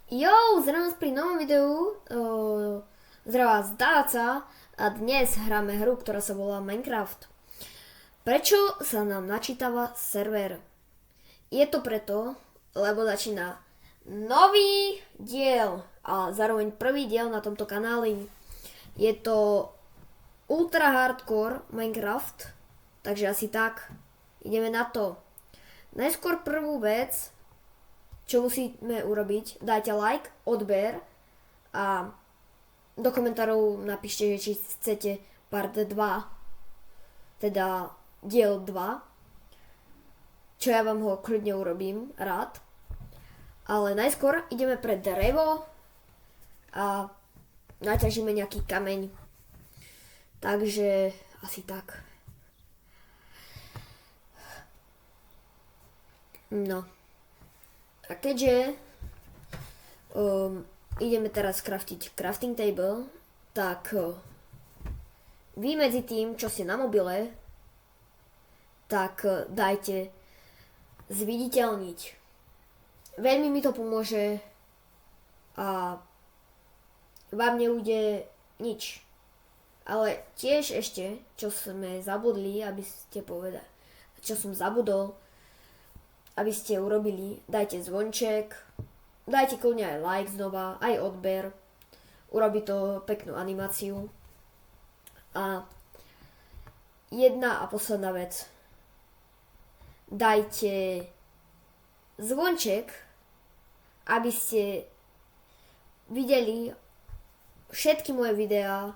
Jo, zdravím vás pri novom videu, zdravím vás Dáca a dnes hráme hru, ktorá sa volá Minecraft. Prečo sa nám načítava server? Je to preto, lebo začína nový diel a zároveň prvý diel na tomto kanáli. Je to ultra hardcore Minecraft, takže asi tak, ideme na to. Najskôr prvú vec, čo musíme urobiť, dajte like, odber a do komentárov napíšte, či chcete part 2, teda diel 2, čo ja vám ho kľudne urobím, rád. Ale najskôr ideme pre drevo a naťažíme nejaký kameň. Takže asi tak. No. A keďže ideme teraz craftiť crafting table, tak vy medzi tým, čo ste na mobile, tak dajte zviditeľniť. Veľmi mi to pomôže a vám neujde nič. Ale tiež ešte, čo sme zabudli, aby ste povedali, čo som zabudol, aby ste urobili, dajte zvonček, dajte kľudne aj like znova, aj odber, urobí to peknú animáciu. A jedna a posledná vec, dajte zvonček, aby ste videli všetky moje videá,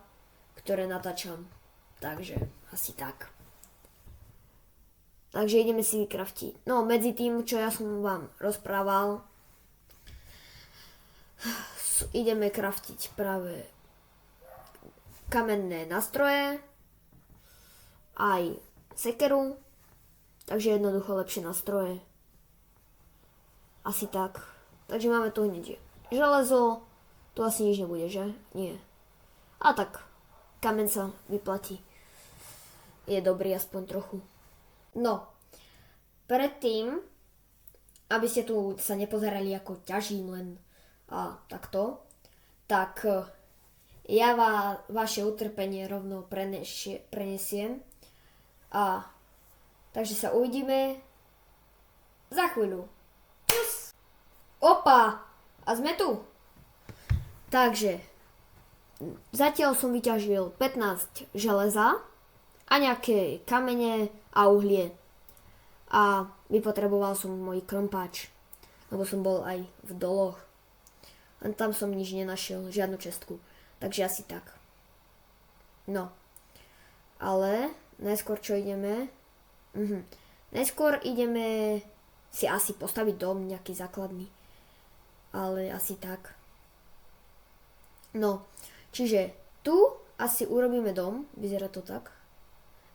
ktoré natáčam. Takže asi tak. Takže ideme si vykraftiť. No, medzi tým, čo ja som vám rozprával, ideme kraftiť práve kamenné nástroje, aj sekeru, takže jednoducho lepšie nástroje. Asi tak. Takže máme tu hneď železo, tu asi nič nebude, že? Nie. A tak, kameň sa vyplatí. Je dobrý aspoň trochu. No, predtým, aby ste tu sa nepozerali ako ťažím len a takto, tak ja vaše utrpenie rovno prenesiem a takže sa uvidíme za chvíľu. Čus! Opa! A sme tu! Takže, zatiaľ som vyťažil 15 železa a nejaké kamene a uhlie. A vypotreboval som môj krompáč, lebo som bol aj v doloch. Len tam som nič nenašiel, žiadnu čestku. Takže asi tak. No. Ale najskôr čo ideme? Najskôr ideme si asi postaviť dom, nejaký základný. Ale asi tak. No. Čiže tu asi urobíme dom, vyzerá to tak.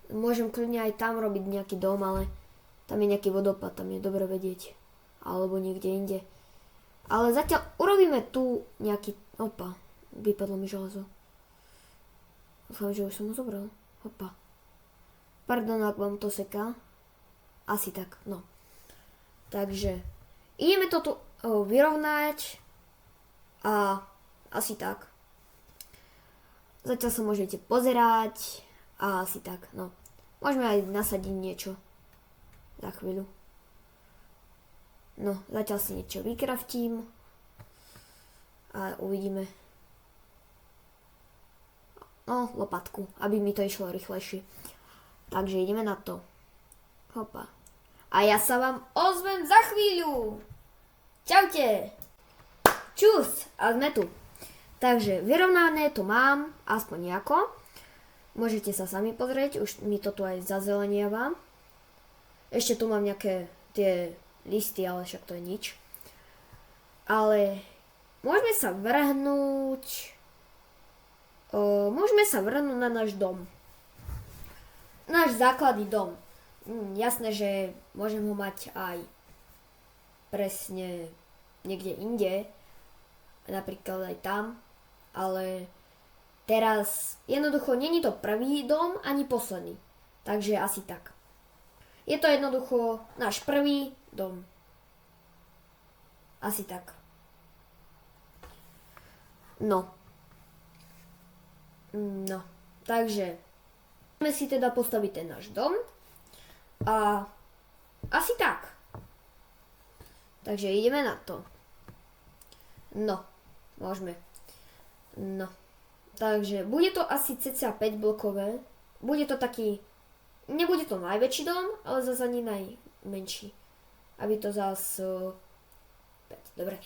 Môžem kľudne aj tam robiť nejaký dom, ale tam je nejaký vodopád, tam je dobre vedieť. Alebo niekde inde. Ale zatiaľ urobíme tu nejaký... Opa, vypadlo mi železo. Dúfam, že už som ho zobral. Opa. Pardon, ak vám to seká. Asi tak, no. Takže ideme to tu vyrovnať a asi tak. Zatiaľ sa môžete pozerať a asi tak, no. Môžeme aj nasadiť niečo. Za chvíľu. No, zatiaľ si niečo vykraftím. A uvidíme. No, lopatku, aby mi to išlo rýchlejšie. Takže ideme na to. Hopa. A ja sa vám ozvem za chvíľu. Čaute. Čus. A sme tu. Takže vyrovnané to mám, aspoň nejako. Môžete sa sami pozrieť, už mi to tu aj zazelenieva. Ešte tu mám nejaké tie listy, ale však to je nič. Ale môžeme sa vrhnúť na náš dom. Náš základný dom. Jasné, že môžem ho mať aj presne niekde inde. Napríklad aj tam. Ale teraz jednoducho není to prvý dom ani posledný. Takže asi tak. Je to jednoducho náš prvý dom. Asi tak. No. No. Takže ideme si teda postaviť ten náš dom. A asi tak. Takže ideme na to. No. Môžeme. No. Takže bude to asi cca 5 blokové. Bude to taký... Nebude to najväčší dom, ale zase ani najmenší. Aby to zase... 5, dobre.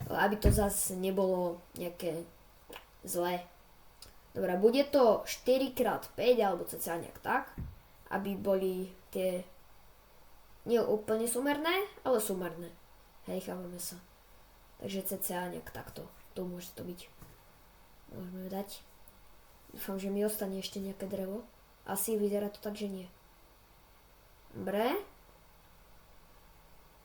Aby to zase nebolo nejaké zlé. Dobre, bude to 4x5 alebo cca nejak tak. Aby boli tie... Nie úplne sumerné, ale sumerné. Hej, chápeme sa. Takže cca nejak takto. Tu môže to byť. Môžeme dať. Dúfam, že mi ostane ešte nejaké drevo. Asi vyzerá to tak, že nie. Dobre.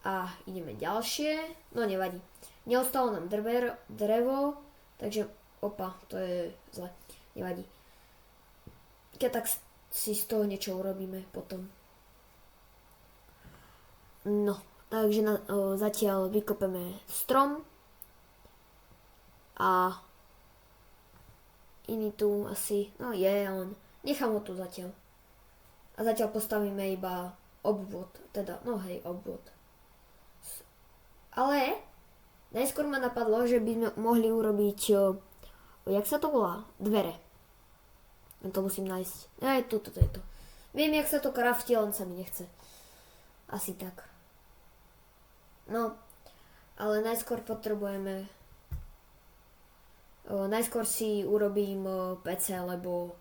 A ideme ďalšie. No nevadí. Neostalo nám drevo. Takže opa, to je zle. Nevadí. Keď tak si z toho niečo urobíme potom. No, takže zatiaľ vykopeme strom. A iný tu asi, no je on. Nechám ho tu zatiaľ. A zatiaľ postavíme iba obvod, teda, no hej, obvod. Ale najskôr ma napadlo, že by sme mohli urobiť, jak sa to volá? Dvere. Ja to musím nájsť. Aj tu je to. Viem, jak sa to kraftí, len sa mi nechce. Asi tak. No, ale najskôr potrebujeme... Najskôr si urobím PC, lebo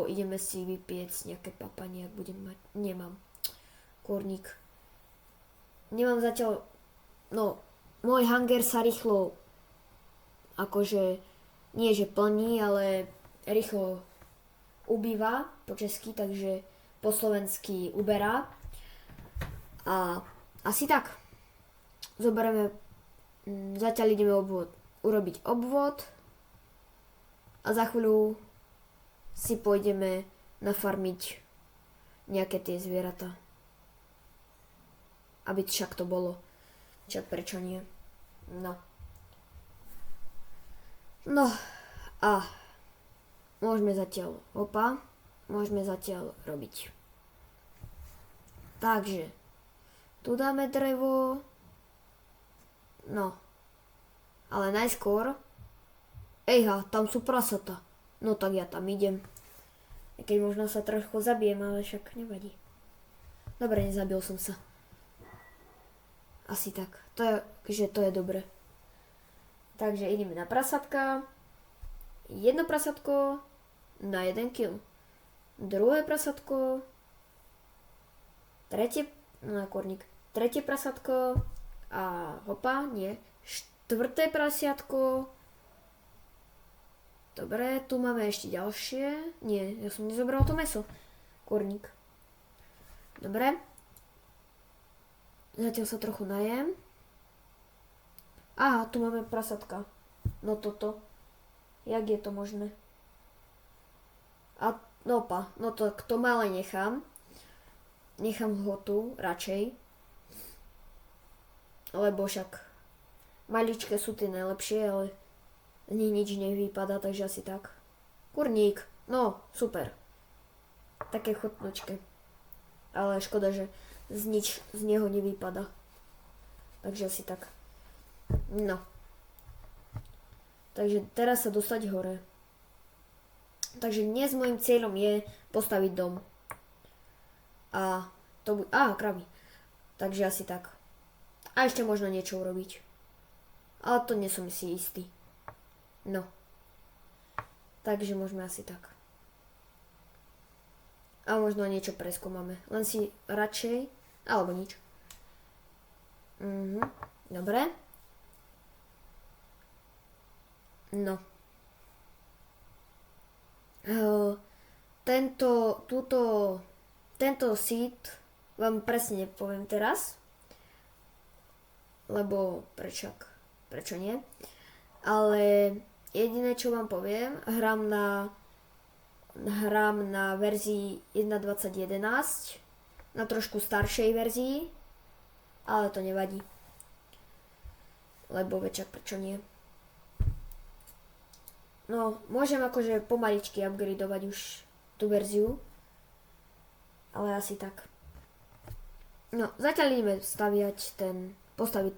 ideme si vypiecť nejaké papanie, ak budem mať. Nemám. Kurník. Nemám zatiaľ... No, môj hanger sa rýchlo akože nie že plní, ale rýchlo ubýva po česky, takže po slovensky uberá. A asi tak. Zoberieme... Zatiaľ ideme urobiť obvod a za chvíľu si pôjdeme nafarmiť nejaké tie zvieratá. Aby však to bolo. Čak prečo nie? No. No a môžeme zatiaľ robiť. Takže tu dáme drevo. No. Ale najskôr... Ejha, tam sú prasata. No tak ja tam idem. Keď možno sa trošku zabijem, ale však nevadí. Dobre, nezabil som sa. Asi tak. To je dobre. Takže ideme na prasatka. Jedno prasatko na 1 kill. Druhé prasatko. Tretie... No, kurník. Tretie prasatko. A hopa, nie. Štvrté prasiatko. Dobre, tu máme ešte ďalšie. Nie, ja som nezobral to mäso. Kurník. Dobre. Zatiaľ sa trochu najem. Aha, tu máme prasatka. No toto. Jak je to možné? A no to malé nechám. Nechám ho tu, radšej. Lebo však maličké sú tie najlepšie, ale z nich nič nevypadá, takže asi tak. Kurník, no super. Také chutnočké. Ale škoda, že nič z neho nevypadá. Takže asi tak. No. Takže teraz sa dostať hore. Takže dnes môjim cieľom je postaviť dom. A to bude... kravy. Takže asi tak. A ešte možno niečo urobiť. Ale to nie som si istý. No. Takže môžeme asi tak. A možno niečo preskúmame. Len si radšej... Alebo nič. Dobre. No. Tento seed vám presne nepoviem teraz. Lebo prečo nie? Ale jediné, čo vám poviem, hrám na verzii 1.2011, na trošku staršej verzii, ale to nevadí. lebo večak prečo nie. No, môžem akože pomaličky upgradeovať už tú verziu, ale asi tak. No, zatiaľ ideme postaviť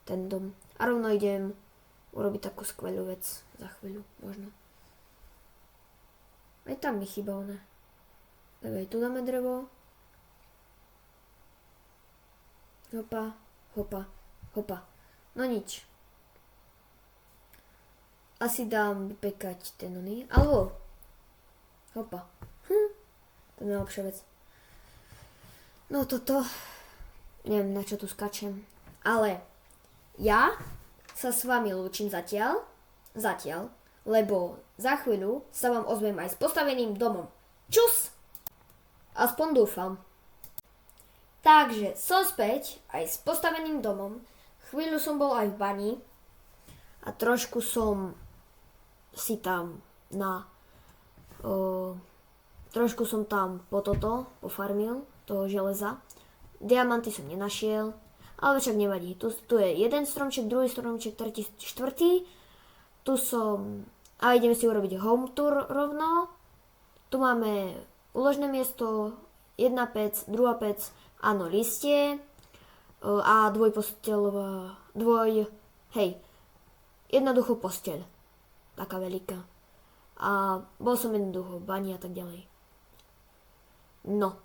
ten dom. A rovno idem urobiť takú skvelú vec za chvíľu, možno. Aj tam mi chýba ona. Tak aj tu dáme drevo. Hopa, hopa, hopa. No nič. Asi dám vypekať ten oný. Alebo. Hopa. To je najlepšia vec. No toto. Neviem, na čo tu skačem. Ale ja sa s vami lúčim zatiaľ, lebo za chvíľu sa vám ozvem aj s postaveným domom. Čus! Aspoň dúfam. Takže som späť aj s postaveným domom. Chvíľu som bol aj v bani a trošku som si tam trošku som tam pofarmil toho železa. Diamanty som nenašiel, ale však nevadí. Tu je jeden stromček, druhý stromček, tretí, štvrtý. Tu som... A ideme si urobiť home tour rovno. Tu máme úložné miesto, jedna pec, druhá pec, áno, listie a jednoducho posteľ. Taká veľká. A bol som jednoducho v bani a tak ďalej. No,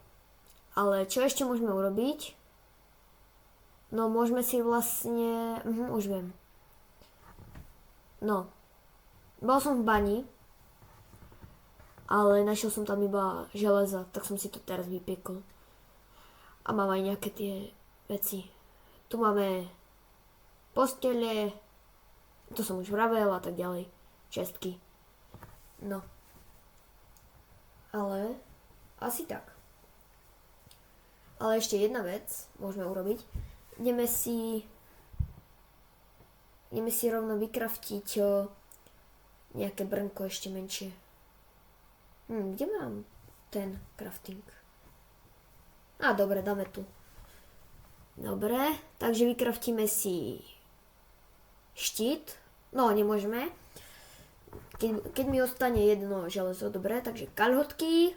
ale čo ešte môžeme urobiť? No, môžeme si vlastne... už viem. No, bol som v bani, ale našiel som tam iba železa, tak som si to teraz vypiekol. A mám aj nejaké tie veci. Tu máme postele, to som už vravel a tak ďalej. Čestky. No. Ale asi tak. Ale ešte jedna vec môžeme urobiť. Ideme si rovno vykraftiť nejaké brnko ešte menšie. Kde mám ten crafting? Dobre, dáme tu. Dobre, takže vykraftíme si štít. No, nemôžeme. Keď mi ostane jedno železo, dobre, takže kalhotky.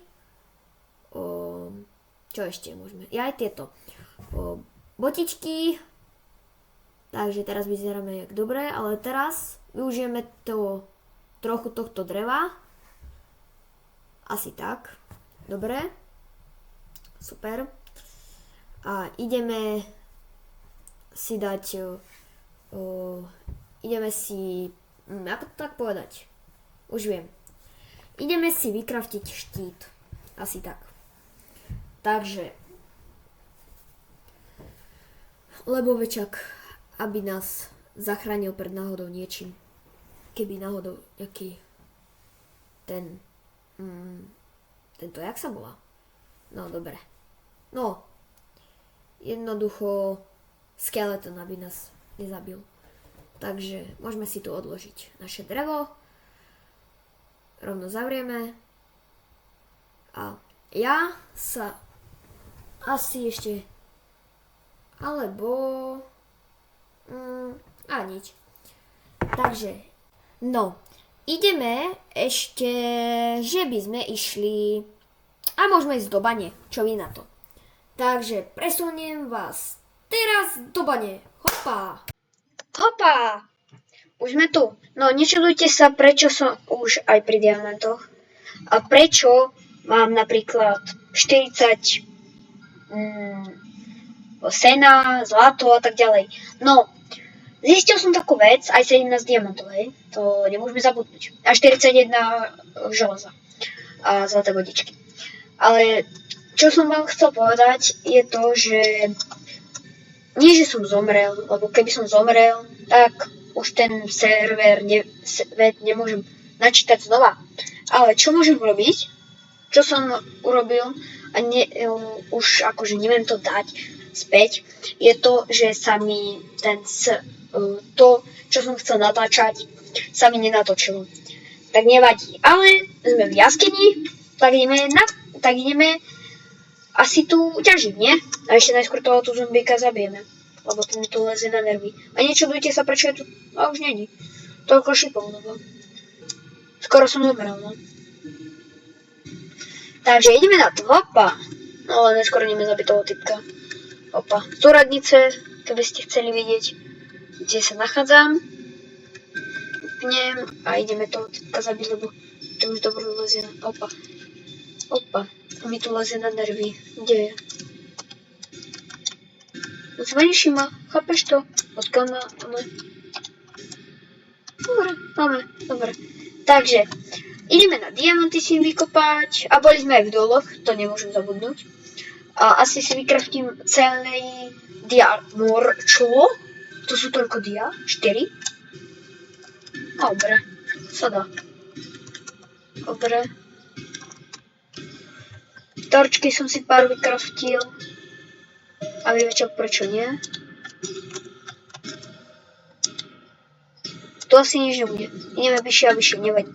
Čo ešte môžeme? Aj tieto. Botičky. Takže teraz vyzeráme jak dobre, ale teraz využijeme trochu tohto dreva. Asi tak. Dobre. Super. A ideme si dať... ako to tak povedať? Už viem. Ideme si vykraftiť štít. Asi tak. Takže... Lebo večak, aby nás zachránil pred náhodou niečím. Keby náhodou nejaký tento, jak sa volá? No, dobre. No, jednoducho skeleton, aby nás nezabil. Takže môžeme si tu odložiť naše drevo. Rovno zavrieme. A ja sa asi ešte... Alebo... nič. Takže, no, ideme ešte, že by sme išli... A môžeme ísť do bane. Čo vy na to? Takže presuniem vás teraz do bane. Hopa! Hopa! Už sme tu. No, nečudujte sa, prečo som už aj pri diamantoch. A prečo mám napríklad 40 sena, zlato a tak ďalej. No, zistil som takú vec, aj 17 diamantov, hej. To nemôžeme zabudnúť. A 41 železa. A zlaté vodičky. Ale čo som vám chcel povedať, je to, že nie, že som zomrel, lebo keby som zomrel, tak už ten server nemôžem načítať znova. Ale čo môžem robiť, čo som urobil a už akože neviem to dať späť, je to, že sa mi to, čo som chcel natáčať, sa mi nenatočilo. Tak nevadí. Ale sme v jaskyni, tak ideme asi tu ťažiť, nie? A ešte najskôr toho tu zombíka zabijeme. lebo to mi tu leze na nervy. A nečudujte sa, prečo je tu... A už není. Toľko šipov, lebo... Skoro som zomrel, no. Takže ideme na to, opa. No ale neskôr ideme zabiť toho typka. Opa. Z radnice, keby ste chceli vidieť, kde sa nachádzam. Pnem a ideme toho typka zabiť, lebo to už dobro lezie na... Opa. Opa. Mi tu lezie na nervy. Kde je? Zvaniši ma, chápeš to? Odkiaľ máme? Dobre. Takže, ideme na diamanty si vykopať. A boli sme aj v doloch, to nemôžem zabudnúť. A asi si vykraftím celý diamor. Čo? To sú toľko dia? 4? Dobre, sa dá. Dobre. Torčky som si pár vykraftil. A vy viete, prečo nie? Tu asi nič nebude. Ideme vyššie a vyššie, nevadí.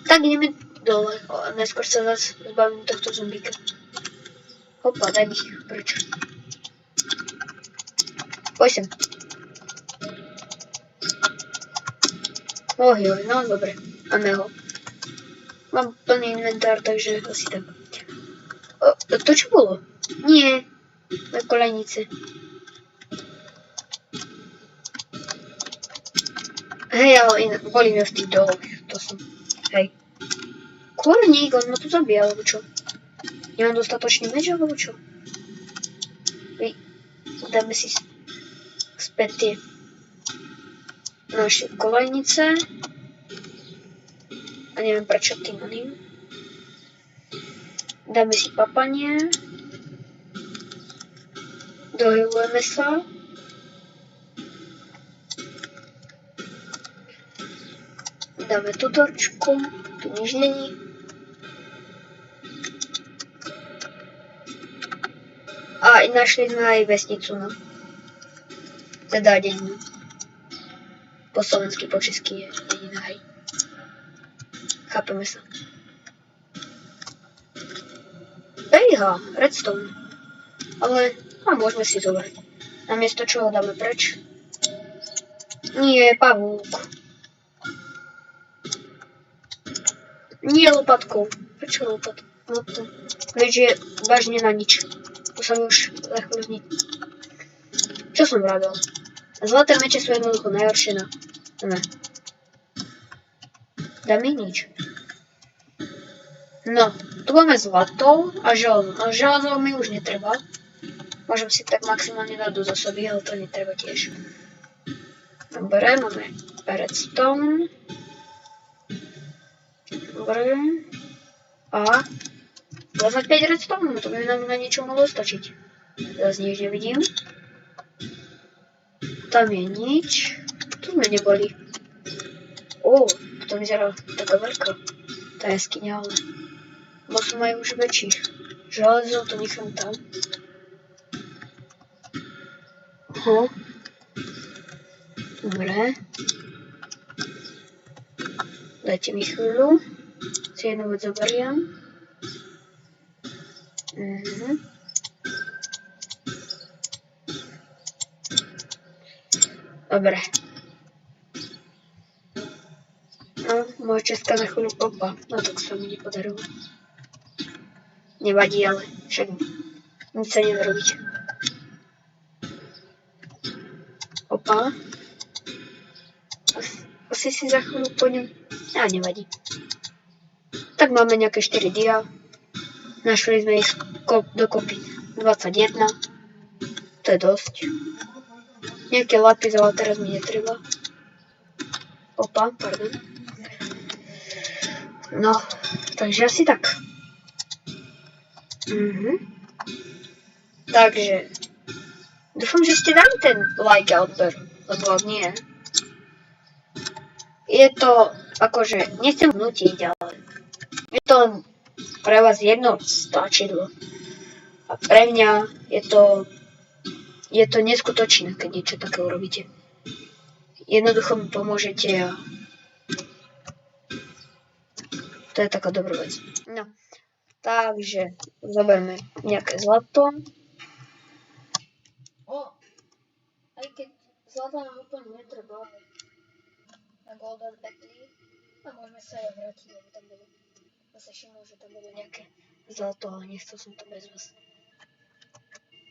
Tak ideme dole. Neskôr sa zase zbavím tohto zombíka. Opa, daj mi ich. Prečo? Poď sem. Ojoj, no dobre. Máme ho. Mám plný inventár, takže asi tak. To čo bolo? Nie. Na kolejnice. Hej, ale boli mi v tých doloch. To som. Hej. Korník, on ma tu zabíja, alebo čo? Nemám dostatočný meč, alebo čo? Dáme si späť tie naše kolejnice. A neviem prečo tým oným. Dáme si papanie. Dohylujeme sa. Dáme tú torčku. Tu nič není. A našli sme aj vesnicu, no. Teda dedinu. Po slovensky, po česky je dedina, hej. Chápeme sa. Ejha, redstone. Ale... A môžeme si zobrať. Namiesto čoho dáme preč? Nie, pavúk. Nie lopatkou. Prečo lopatkou? No to... Veď je vážne na nič. To sa mi už za chvíľu zní. Čo som vravel? Zlaté meče sú jednoducho najhoršie na... Ne. Dá mi nič. No, tu máme zlato a železo. A železo mi už netreba. Môžem si tak maximálne dať do zásoby, ale to netreba tiež. Dobre, máme redstone. Dobre. A 25 redstone, to by nám na niečo mohlo stačiť. Zase nič nevidím. Tam je nič. Tu sme neboli. To vyzerá taká veľká. Tá jaskyňa, ale... Bo sú majú už väčších. Železo to nechám tam. Dobre. Dajte mi chvíľu. Si jednu vec zoberiem. Dobre. No, moja česká za chvíľu popa. No tak sa mi nepodarilo. Nevadí, ale však nič sa nedá robiť. Opa. Asi si za chvíľu pôjdem. Nevadí. Tak máme nejaké 4 dia. Našli sme ich dokopy 21. To je dosť. Nejaké lapis, ale teraz mi netreba. Opa, pardon. No, takže asi tak. Takže dúfam, že ste dali ten like a odber, lebo ak nie, je to akože, nechcem vnútiť, ale je to pre vás jedno stačidlo. A pre mňa je to neskutočné, keď niečo také urobíte. Jednoducho mi pomôžete a to je taká dobrá vec. No, takže zoberieme nejaké zlato. Aj keď zlata nám úplne netreba, ale na Golden Apple a môžeme sa aj vrátiť, aby tam bolo. Ja sa všimol, že tam bolo nejaké zlato, ale nechcel som to bez vás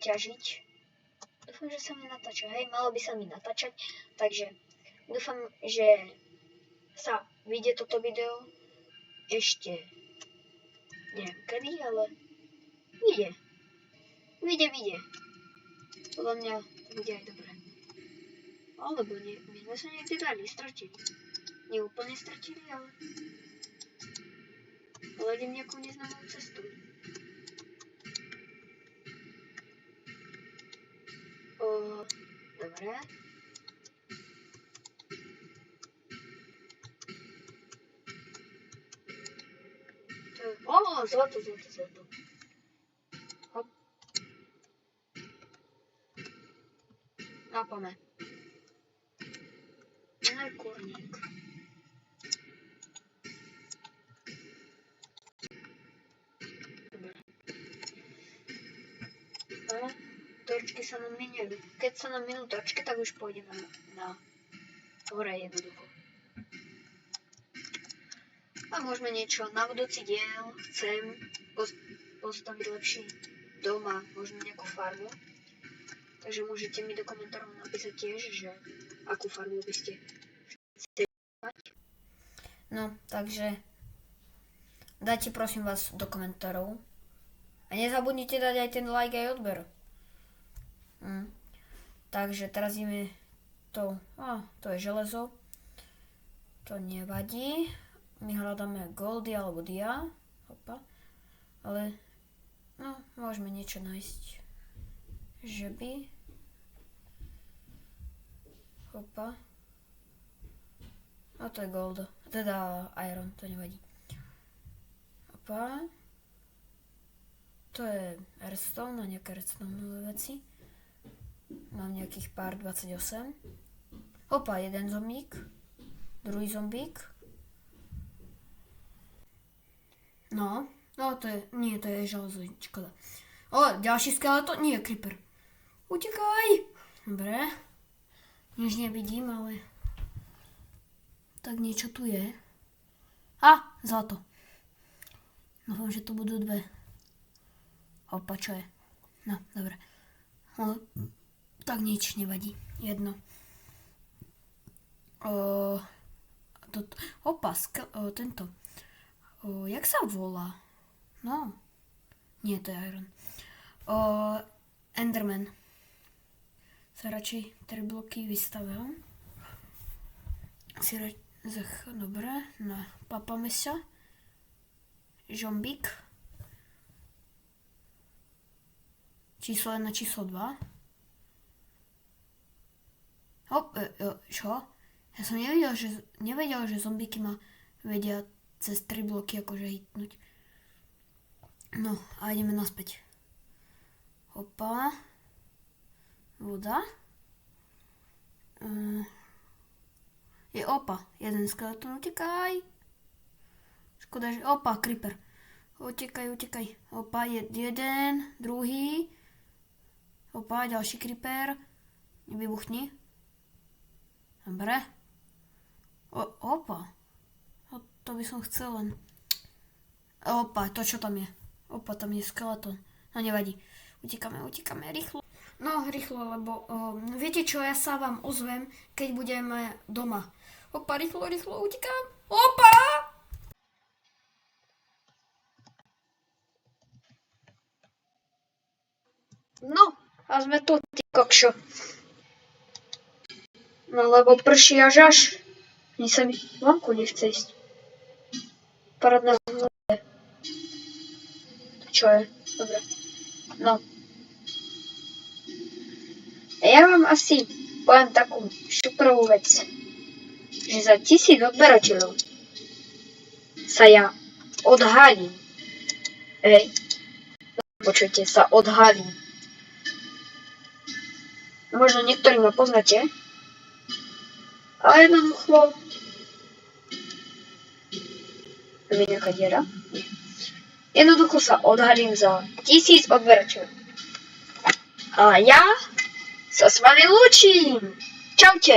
ťažiť. Dúfam, že sa mi natáča. Hej, malo by sa mi natáčať, takže dúfam, že sa vyjde toto video ešte neviem kedy, ale vyjde. Vyjde. Podľa mňa to bude aj dobré. Alebo nie, my sme sa niekde dali, stratili. Nie úplne stratili, ale idem nejakou neznámou cestou. Dobre. Zlato. Hop. Nápame. Aj kurník. Dobre. A torčky sa nám minajú. Keď sa nám minú torčky, tak už pôjdeme na hore jednoducho. A môžeme niečo na budúci diel. Chcem postaviť lepší dom a možno nejakú farmu. Takže môžete mi do komentárov napísať tiež, že akú farmu by ste chceli mať. No, takže dajte prosím vás do komentárov. A nezabudnite dať aj ten like aj odber. Takže teraz ideme to je železo. To nevadí. My hľadáme goldy alebo dia. Opa. Ale môžeme niečo nájsť. Že by. Opa. A to je gold. Teda iron, to nevadí. Opa. To je redstone a nejaké redstoneové veci. Mám nejakých pár 28. Opa, jeden zombík. Druhý zombík. No, to je železo, škoda. Ďalší skeleton, nie, creeper. Utekaj! Dobre. Nič nevidím, ale tak niečo tu je. Zlato. Dúfam, že tu budú dve. Opa, čo je? No, dobre. Tak nič nevadí. Jedno. Tento. Jak sa volá? No. Nie, to je iron. Enderman. Sa radšej 3 bloky vystavil. Dobre. Papame sa. Žombík. Číslo 1, číslo 2. Čo? Ja som nevedel, že zombíky ma vedia cez 3 bloky akože hitnúť. No a ideme naspäť. Opa. Voda. Jeden skeleton, utekaj. Škoda, že... creeper. Utekaj. Opa, jeden, druhý. Opa, ďalší creeper. Nevybuchni. Dobre. To by som chcel len. To čo tam je? Tam je skeleton. No nevadí. Utekame rýchlo. No rýchlo, lebo viete čo, ja sa vám ozvem, keď budeme doma. Rýchlo, utekám. No, a sme tu, ty kokšo. No lebo prší až. Mne sa mi vonku nechce ísť. Parádna zloje. Čo je? Dobre. No. Ja vám asi poviem takú superovú vec. Že za 1000 odberateľov sa ja odhalím. Počujte, sa odhalím. Možno niektorí ma poznáte. Ale jednoducho... To je nejaká diera? Nie. Jednoducho sa odhalím za 1000 odberateľov. A ja sa s vami lúčim. Čaute.